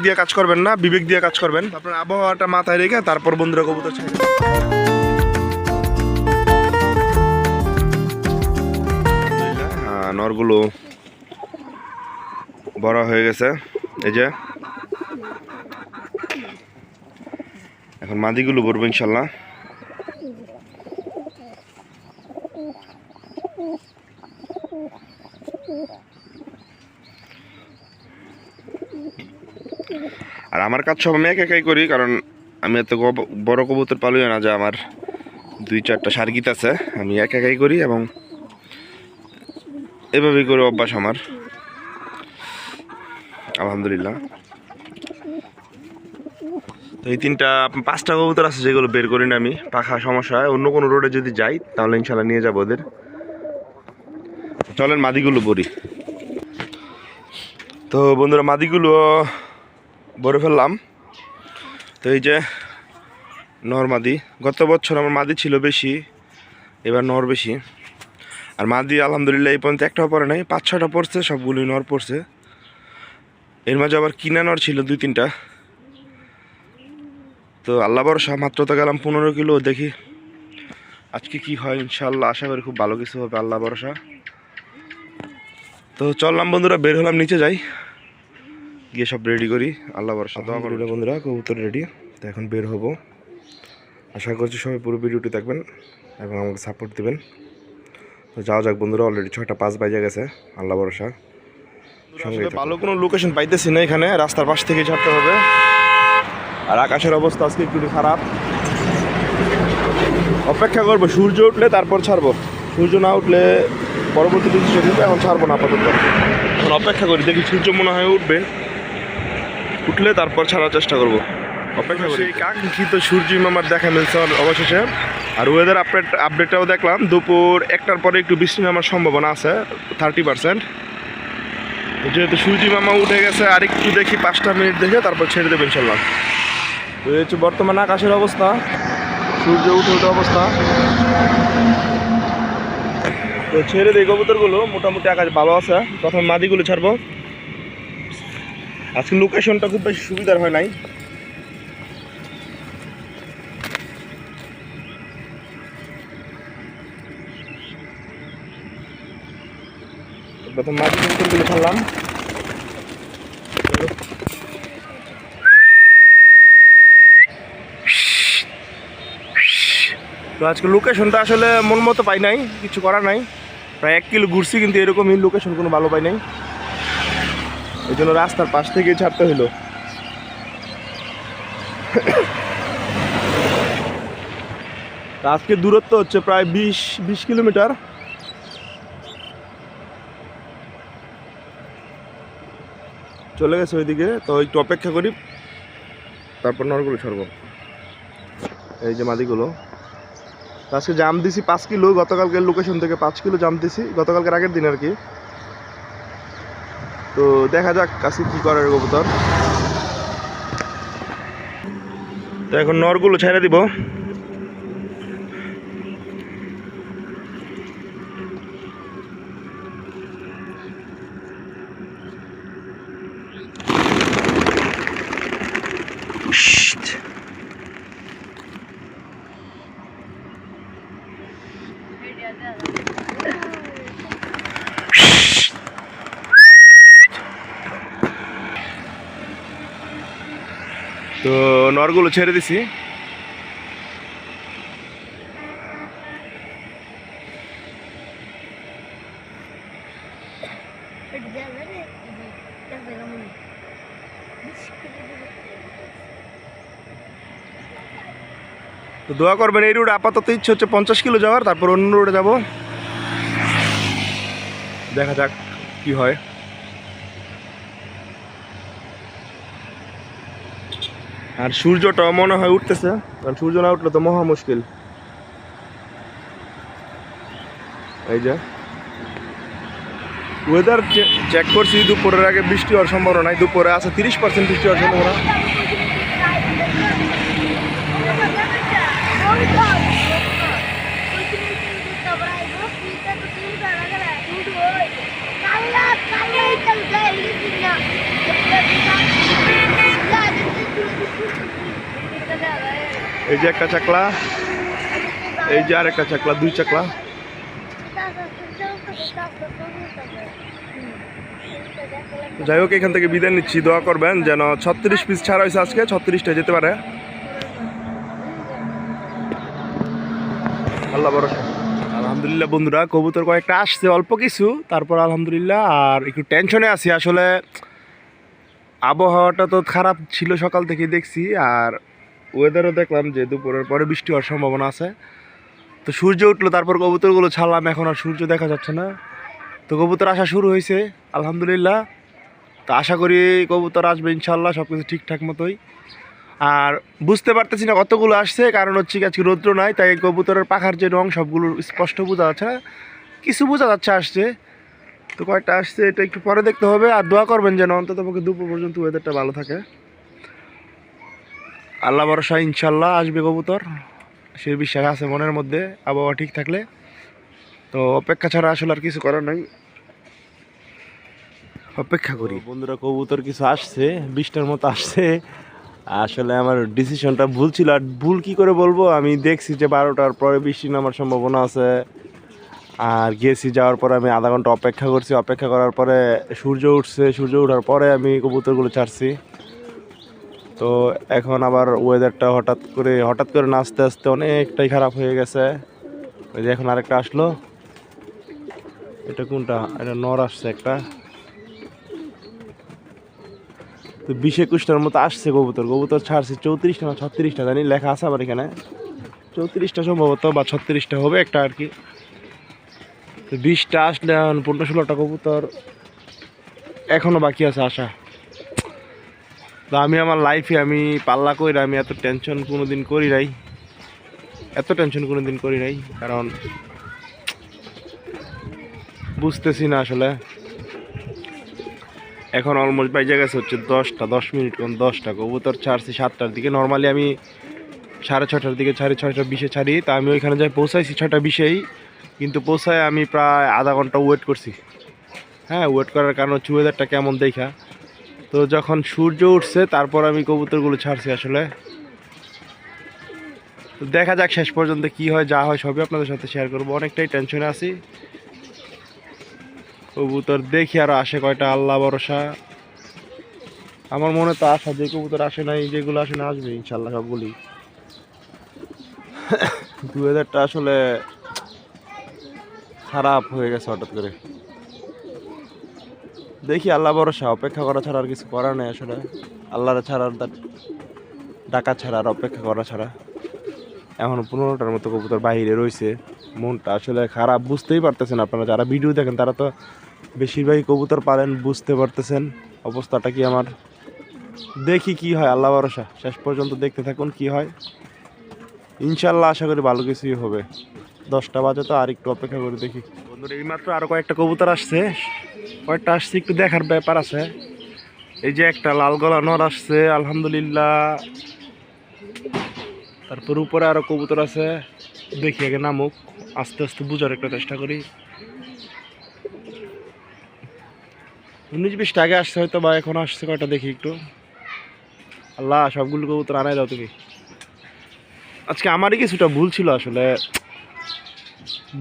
দিয়ে কাজ করবেন না, বিবেক দিয়ে কাজ করবেন। আপনার আবহাওয়াটা মাথায় রেখে তারপর বন্ধুরা কবুতর ছেড়ে নরগুলো বড় হয়ে গেছে। এই যে এখন মাদিগুলো ভরবো ইনশাল্লাহ। আর আমার কাজ সব আমি একাই করি, কারণ আমি এত বড় কবুতর পালুই না যে আমার 2-4টা সার্গিত আছে। আমি একাই করি এবং এভাবেই করে অভ্যাস আমার, আলহামদুলিল্লাহ। তো এই 5টা কবুতর আছে যেগুলো বের করি না আমি, পাখা সমস্যা হয়। অন্য কোনো রোডে যদি যাই তাহলে ইনশাল্লাহ নিয়ে যাবো ওদের। চলেন মাদিগুলো বরি। তো বন্ধুরা মাদিগুলো ভরে ফেললাম। তো এই যে নর মাদি, গত বছর আমার মাদি ছিল বেশি, এবার নর বেশি। আর মাদি আলহামদুলিল্লাহ এই পর্যন্ত একটাও পরে নাই, 5-6টা পড়ছে, সবগুলোই নর পড়ছে। এর মাঝে আবার কিনা নর ছিল 2-3টা। তো আল্লাহ ভরসা, মাত্র তো গেলাম 15 কিলো, দেখি আজকে কি হয়। ইনশাল্লাহ আশা করি খুব ভালো কিছু হবে, আল্লাহ ভরসা। তো চললাম বন্ধুরা, বের হলাম, নিচে যাই, গিয়ে সব রেডি করি, আল্লাহ ভরসা। দোয়া করি বন্ধুরা, কবুতর রেডি। তো এখন বের হব। আশা করছি সবাই পুরো ভিডিওটি দেখবেন এবং আমাকে সাপোর্ট দেবেন। তো যাওয়া যাক বন্ধুরা, অলরেডি 6:05 বাজে গেছে, আল্লাহ ভরসা। সঙ্গে ভালো কোনো লোকেশন পাইতেছি না, এখানে রাস্তার পাশ থেকে ছাড়তে হবে। আর আকাশের অবস্থা আজকে একটু খারাপ। অপেক্ষা করবো সূর্য উঠলে তারপর ছাড়বো। সূর্য না উঠলে পরবর্তী ডিসিশন কিন্তু এখন ছাড়বো না আপাতত। এখন অপেক্ষা করি, দেখি সূর্য মনে হয় উঠবে, উঠলে তারপর ছাড়ার চেষ্টা করবো। অপেক্ষা করি। কাঙ্ক্ষিত সূর্য মামার দেখা মিলছে অবশেষে। আর ওয়েদার আপডেটটাও দেখলাম, দুপুর 1টার পরে একটু বৃষ্টি নামার সম্ভাবনা আছে 30%। যেহেতু সূর্য মামা উঠে গেছে, আর একটু দেখি 5টা মিনিট দেখে তারপর ছেড়ে দেবে ইনশাল্লাহ। তো এই হচ্ছে বর্তমান আকাশের অবস্থা, সূর্য উঠে অবস্থা। তো ছেড়ে দিই কবুতরগুলো, মোটামুটি আকাশ ভালো আছে। প্রথম মাদিগুলো ছাড়বো। আজকে লোকেশনটা খুব বেশি সুবিধার হয় নাই। প্রথম মাদি কবুতরগুলো ছাড়লাম। তো আজকে লোকেশনটা আসলে মন মতো পাই নাই, কিছু করার নাই। প্রায় 1 কিলো ঘুরছি, কিন্তু এরকমই লোকেশন কোনো ভালো পাই নাই। এই জন্য রাস্তার পাশ থেকে ছাড়তে হলো। আজকে দূরত্ব হচ্ছে প্রায় 20 কিলোমিটার। চলে গেছে ওইদিকে, তো একটু অপেক্ষা করি, তারপর নরগুলো ছাড়বো। এই যে মাদিগুলো আজকে জাম দিছি 5 কিলো, গতকালকের লোকেশন থেকে 5 কিলো জাম দিছি, গতকালকের আগের দিন আর কি। তো দেখা যাক আজকে কি করার কবুতর। তো এখন নরগুলো ছেড়ে দিব। তো নরগুলো ছেড়ে দিছি। তো দোয়া করবেন, এই রোড আপাতত ইচ্ছে হচ্ছে 50 কিলো যাওয়ার, তারপর অন্য রোডে যাব, দেখা যাক কি হয়। আর সূর্যটা মনে হয় উঠতেছে, কারণ সূর্য না উঠলে তো মহা মুশকিল। এই যে ওয়েদার চেক করছি, দুপুরের আগে বৃষ্টি হওয়ার সম্ভাবনা নাই। দুপুরে আছে 30% বৃষ্টি হওয়ার সম্ভাবনা। এই যে একটা চাকলা, এই যে আর একটা চাকলা, 2 চাকলা। যাই হোক, এখান থেকে বিদায় নিচ্ছি। দোয়া করবেন যেন 36 পিস ছাড়া হয়েছে আজকে, 36টা যেতে পারে। আল্লাহ ভরসা। আলহামদুলিল্লাহ বন্ধুরা, কবুতর কয়েকটা আসছে, অল্প কিছু, তারপর আলহামদুলিল্লাহ। আর একটু টেনশনে আছি আসলে, আবহাওয়াটা তো খারাপ ছিল সকাল থেকে দেখছি, আর ওয়েদারও দেখলাম যে দুপুরের পরে বৃষ্টি হওয়ার সম্ভাবনা আছে। তো সূর্য উঠলো, তারপর কবুতরগুলো ছাড়লাম, এখন আর সূর্য দেখা যাচ্ছে না। তো কবুতর আসা শুরু হয়েছে আলহামদুলিল্লাহ। তো আশা করি কবুতর আসবে ইনশাল্লাহ, সব কিছু ঠিকঠাক মতোই। আর বুঝতে পারতেছি না কতগুলো আসছে, কারণ হচ্ছে কি আজকে রৌদ্র নাই, তাই কবুতরের পাখার যে রং সবগুলো স্পষ্ট বোঝা যাচ্ছে না, কিছু বোঝা যাচ্ছে আসছে। তো কয়টা আসছে এটা একটু পরে দেখতে হবে। আর দোয়া করবেন যেন অন্তত পক্ষে দুপুর পর্যন্ত ওয়েদারটা ভালো থাকে। আল্লাহ ভরসা, ইনশাল্লাহ আসবে কবুতর, সে বিশ্বাস আছে মনের মধ্যে, আবহাওয়া ঠিক থাকলে। তো অপেক্ষা ছাড়া আসলে আর কিছু করার নাই, অপেক্ষা করি। বন্ধুরা, কবুতর কিছু আসছে, 20টার মতো আসছে। আসলে আমার ডিসিশনটা ভুল ছিল। আর ভুল কি করে বলবো, আমি দেখছি যে 12টার পরে বৃষ্টি নামার সম্ভাবনা আছে। আর গেছি, যাওয়ার পরে আমি আধা ঘন্টা অপেক্ষা করছি, অপেক্ষা করার পরে সূর্য উঠছে, সূর্য ওঠার পরে আমি কবুতরগুলো ছাড়ছি। তো এখন আবার ওয়েদারটা হঠাৎ করে না আস্তে আস্তে অনেকটাই খারাপ হয়ে গেছে। ওই যে এখন আরেকটা আসলো, এটা কোনটা, এটা নর আসছে একটা। তো 20-21টার মতো আসছে কবুতর ছাড়ছি। 34টা না 36টা জানি, লেখা আছে আবার এখানে 34টা সম্ভবত, বা 36টা হবে একটা আর কি। তো 20টা আসলে 15-16টা কবুতর এখনো বাকি আছে আসা। তো আমি আমার লাইফে আমি পাল্লা কইরা আমি এত টেনশন কোনোদিন করি নাই, কারণ বুঝতেছি না আসলে। এখন অলমোস্ট বাইজে গেছে হচ্ছে 10টা 10 মিনিট, কোন 10টা কবুতর ছাড়ছি 7টার দিকে। নর্মালি আমি 6:30টার দিকে ছাড়ি, 6:20-এ ছাড়ি। তা আমি ওইখানে যাই পৌঁছাইছি 6:20-এই, কিন্তু পৌঁছায় আমি প্রায় আধা ঘন্টা ওয়েট করছি। হ্যাঁ, ওয়েট করার কারণ হচ্ছে ওয়েদারটা কেমন দেখা। তো যখন সূর্য উঠছে তারপর আমি কবুতরগুলো ছাড়ছি আসলে। তো দেখা যাক শেষ পর্যন্ত কি হয়, যা হয় সবই আপনাদের সাথে শেয়ার করবো। অনেকটাই টেনশনে আছি, কবুতর দেখি আরও আসে কয়টা, আল্লাহ ভরসা। আমার মনে তো আশা যে কবুতর আসে নাই, যেগুলো আসে না আসবে ইনশাল্লাহ সবগুলি। ওয়েদারটা আসলে খারাপ হয়ে গেছে হঠাৎ করে। দেখি, আল্লাহ ভরসা, অপেক্ষা করা ছাড়া আর কিছু করার নেই আসলে। আল্লাহর ছাড়া, ডাকা ছাড়া আর অপেক্ষা করা ছাড়া। এখন 15টার মতো কবুতর বাইরে রয়েছে, মনটা আসলে খারাপ। বুঝতেই পারতেছেন আপনারা, যারা ভিডিও দেখেন তারা তো বেশিরভাগই কবুতর পালেন, বুঝতে পারতেছেন অবস্থাটা কি আমার। দেখি কি হয়, আল্লাহ ভরসা, শেষ পর্যন্ত দেখতে থাকুন কি হয়। ইনশাল্লাহ আশা করি ভালো কিছুই হবে। 10টা বাজে, তো আর একটু অপেক্ষা করে দেখি। বন্ধুরা, এইমাত্র আরও কয়েকটা কবুতর আসছে, একটু দেখার ব্যাপার আছে। এই যে একটা লাল গলা নর আসছে আলহামদুলিল্লাহ। তারপর উপরে আরো কবুতর আছে, দেখি আগে নামুক, আস্তে আস্তে বুঝার একটা চেষ্টা করি। 19-20টা আগে আসছে হয়তো, বা এখন আসছে কয়টা দেখি একটু। আল্লাহ, সবগুলো কবুতর আনাই দাও তুমি। আজকে আমারই কিছুটা ভুল ছিল আসলে,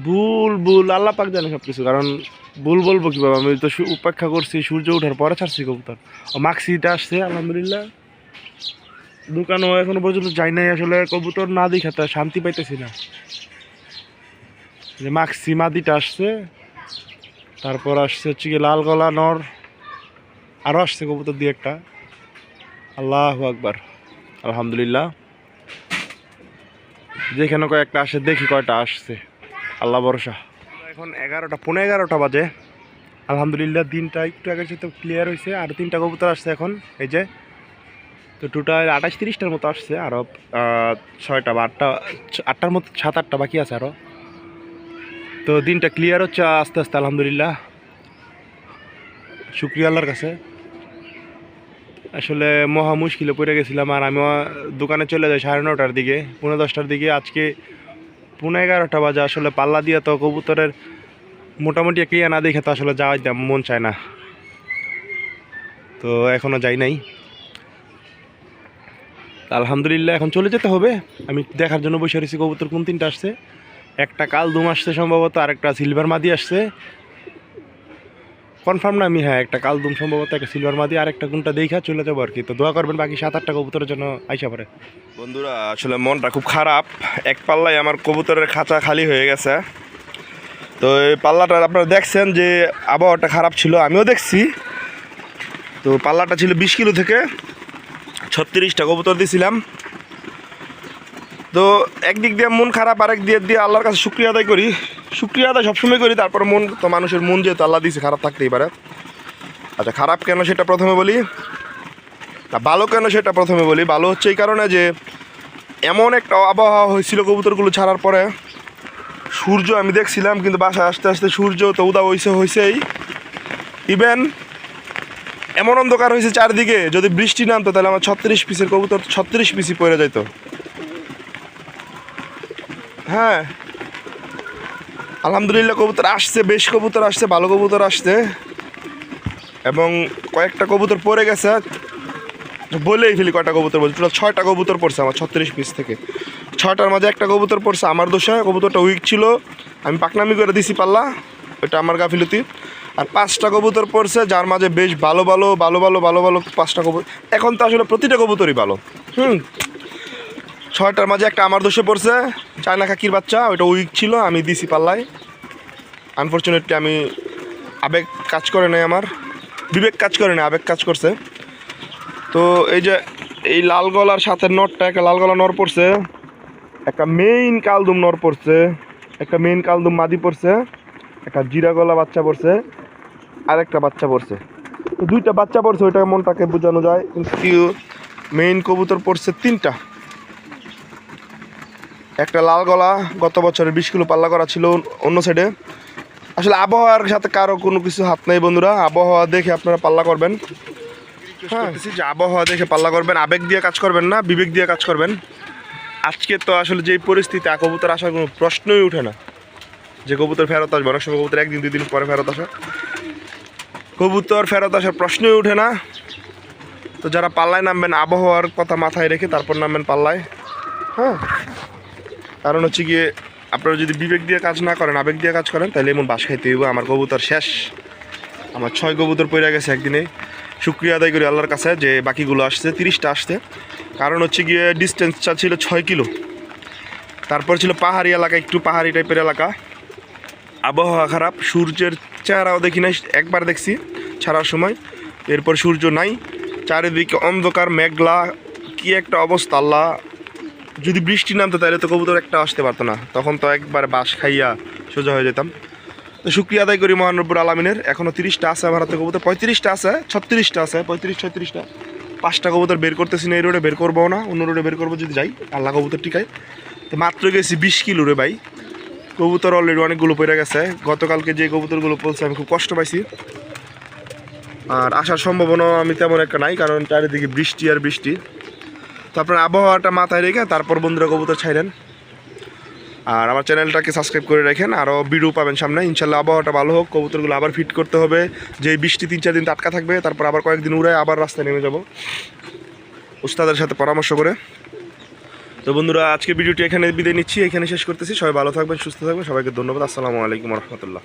ভুল আল্লাহ পাক জানে সব কিছু। কারণ ভুল বলবো কিভাবে, আমি তো উপেক্ষা করছি, সূর্য ওঠার পরে ছাড়ছি কবুতর। মাক্সিটা আসছে আলহামদুলিল্লাহ। দোকানও এখনো পর্যন্ত যাই নাই আসলে, কবুতর না দেখাতে শান্তি পাইতেছি না। যে মাক্সি মাদিটা আসছে, তারপর আসছে হচ্ছে কি লাল গলা নর, আরও আসছে কবুতর দিয়ে একটা। আল্লাহু আকবার, আলহামদুলিল্লাহ। যেখানে কয়েকটা আসে, দেখি কয়টা আসছে, আল্লাহ ভরসা। এখন 11টা 11:15 বাজে আলহামদুলিল্লাহ। দিনটা একটু আগের সাথে ক্লিয়ার হয়েছে। আর 3টা কবুতর আসছে এখন, এই যে। তো টোটাল 28-30টার মতো আসছে, আরও 6টা বা 8টার মতো, 7-8টা বাকি আছে আরও। তো দিনটা ক্লিয়ার হচ্ছে আস্তে আস্তে আলহামদুলিল্লাহ, শুক্রিয়া আল্লাহর কাছে। আসলে মহা মুশকিলে পড়ে গেছিলাম। আর আমি দোকানে চলে যাই 9:30টার দিকে, 10:15টার দিকে। আজকে 11:30 বাজে। আসলে পাল্লা দিয়ে তো কবুতরের মোটামুটি একটা না দেখে তো আসলে যাওয়াই মন চায় না। তো এখনও যাই নাই। আলহামদুলিল্লাহ এখন চলে যেতে হবে। আমি দেখার জন্য বসে রয়েছি কবুতর কোন তিনটা আসছে। একটা কালদুম আসছে সম্ভবত, আরেকটা সিলভার মাদি আসছে, কনফার্ম না আমি। হ্যাঁ, একটা কালদুম সম্ভবত, একটা সিলভার মাদি, আরেকটা কোনটা দেখা চলে যাবো আর কি। তো দোয়া করবেন বাকি 7-8টা কবুতরের জন্য আইসা পড়ে। বন্ধুরা আসলে মনটা খুব খারাপ, এক পাল্লায় আমার কবুতরের খাঁচা খালি হয়ে গেছে। তো এই পাল্লাটা আপনারা দেখছেন যে আবহাওয়াটা খারাপ ছিল, আমিও দেখছি। তো পাল্লাটা ছিল 20 কিলো থেকে 36টা কবুতর দিয়েছিলাম। তো একদিক দিয়ে মন খারাপ, আরেক দিক দিয়ে আল্লাহর কাছে শুক্রিয়া আদায় করি। শুক্রিয়া আদায় সবসময় করি, তারপর মন তো মানুষের মন যেহেতু আল্লাহ দিয়েছে, খারাপ থাকতেই পারে। আচ্ছা, খারাপ কেন সেটা প্রথমে বলি, না ভালো কেন সেটা প্রথমে বলি। ভালো হচ্ছে এই কারণে যে এমন একটা আবহাওয়া হয়েছিল কবুতরগুলো ছাড়ার পরে, সূর্য আমি দেখছিলাম, কিন্তু বাসায় আস্তে আস্তে সূর্য তো উদা হয়েছেই। ইভেন এমন অন্ধকার হয়েছে চারদিকে, যদি বৃষ্টি নামতো তাহলে আমার 36 পিসের কবুতর 36 পিসই পড়ে যেত। হ্যাঁ, আলহামদুলিল্লাহ কবুতর আসছে, বেশ কবুতর আসছে, ভালো কবুতর আসছে, এবং কয়েকটা কবুতর পড়ে গেছে। বলেই ফেলি কয়টা কবুতর বলছি, টোটাল 6টা কবুতর পড়ছে আমার 36 পিস থেকে। 6টার মাঝে একটা কবুতর পড়ছে আমার দোষে, কবুতরটা উইক ছিল, আমি পাকনামি করে দিছি পাল্লা, ওইটা আমার গাফিলতি। আর 5টা কবুতর পড়ছে, যার মাঝে বেশ ভালো 5টা কবুতর। এখন তো আসলে প্রতিটা কবুতরই ভালো। 6টার মাঝে একটা আমার দোষে পড়ছে, চায়না খাকির বাচ্চা, ওইটা উইক ছিল, আমি দিছি পাল্লায়। আনফর্চুনেটলি আমি আবেগ কাজ করে নাই, আমার বিবেক কাজ করে না, আবেগ কাজ করছে। তো এই যে এই লাল গলার সাথে নরটা, একটা লাল গলা নর পড়ছে, একটা মেইন কালদুম নর পড়ছে, একটা মেইন কালদুম মাদি পড়ছে, একটা জিরা গলা বাচ্চা পড়ছে, আর একটা বাচ্চা পড়ছে। তো 2টা বাচ্চা পড়ছে, ওইটা মনটাকে বোঝানো যায়। কিন্তু মেইন কবুতর পড়ছে 3টা। একটা লাল গলা, গত বছরের 20 কিলো পাল্লা করা ছিল অন্য সাইডে। আসলে আবহাওয়ার সাথে কারো কোনো কিছু হাত নেই বন্ধুরা, আবহাওয়া দেখে আপনারা পাল্লা করবেন। হ্যাঁ, যে আবহাওয়া দেখে পাল্লা করবেন, আবেগ দিয়ে কাজ করবেন না, বিবেক দিয়ে কাজ করবেন। আজকে তো আসলে যেই পরিস্থিতি, কবুতর আসার কোনো প্রশ্নই উঠে না যে কবুতর ফেরত আসবে। অনেক সময় কবুতর 1-2 দিন পরে ফেরত আসে, কবুতর ফেরত আসার প্রশ্নই উঠে না। তো যারা পাল্লায় নামবেন, আবহাওয়ার কথা মাথায় রেখে তারপর নামবেন পাল্লায়। হ্যাঁ, কারণ হচ্ছে গিয়ে আপনারা যদি বিবেক দিয়ে কাজ না করেন, আবেগ দিয়ে কাজ করেন, তাহলে এমন বাস খাইতে হইব। আমার কবুতর শেষ, আমার 6 কবুতর পড়ে গেছে একদিনে। শুক্রিয়া আদায় করি আল্লাহর কাছে যে বাকিগুলো আসছে, 30টা আসছে। কারণ হচ্ছে গিয়ে ডিস্টেন্সটা ছিল 6 কিলো, তারপর ছিল পাহাড়ি এলাকা, একটু পাহাড়ি টাইপের এলাকা, আবহাওয়া খারাপ, সূর্যের চেহারাও দেখি নাই, একবার দেখছি ছাড়ার সময়, এরপর সূর্য নাই, চারিদিকে অন্ধকার মেঘলা, কি একটা অবস্থা। আল্লাহ, যদি বৃষ্টি নামতো তাহলে তো কবুতর একটা আসতে পারতো না, তখন তো একবার বাস খাইয়া সোজা হয়ে যেতাম। তো শুক্রিয়া আদায় করি মহান রব্বুল আলামিনের। এখনও 30টা আছে আমার হাতে কবুতর, 35টা আছে, 36টা আছে, 35-36টা। 5টা কবুতর বের করতেছি না, এই রোডে বের করবো না, অন্য রোডে বের করবো যদি যাই, আল্লাহ কবুতর টিকায়। তো মাত্র গেছি 20 কিলো রে ভাই, কবুতর অলরেডি অনেকগুলো পড়ে গেছে। গতকালকে যে কবুতরগুলো পড়ছে আমি খুব কষ্ট পাইছি, আর আসার সম্ভাবনাও আমি তেমন একটা নাই, কারণ চারিদিকে বৃষ্টি আর বৃষ্টি। তো আপনার আবহাওয়াটা মাথায় রেখে তারপর বন্ধুরা কবুতর ছাইলেন। আর আমার চ্যানেলটাকে সাবস্ক্রাইব করে রাখেন, আরও ভিডিও পাবেন সামনে ইনশাল্লাহ। আবহাওয়াটা ভালো হোক, কবুতরগুলো আবার ফিট করতে হবে, যে বৃষ্টি 3-4 দিন আটকা থাকবে, তারপর আবার কয়েকদিন উড়ায় আবার রাস্তায় নেমে যাব উস্তাদের সাথে পরামর্শ করে। তো বন্ধুরা আজকে ভিডিওটি এখানে বিদায় নিচ্ছি, এখানে শেষ করতেছি। সবাই ভালো থাকবেন, সুস্থ থাকবেন, সবাইকে ধন্যবাদ। আসসালামু আলাইকুম রহমতুল্লাহ।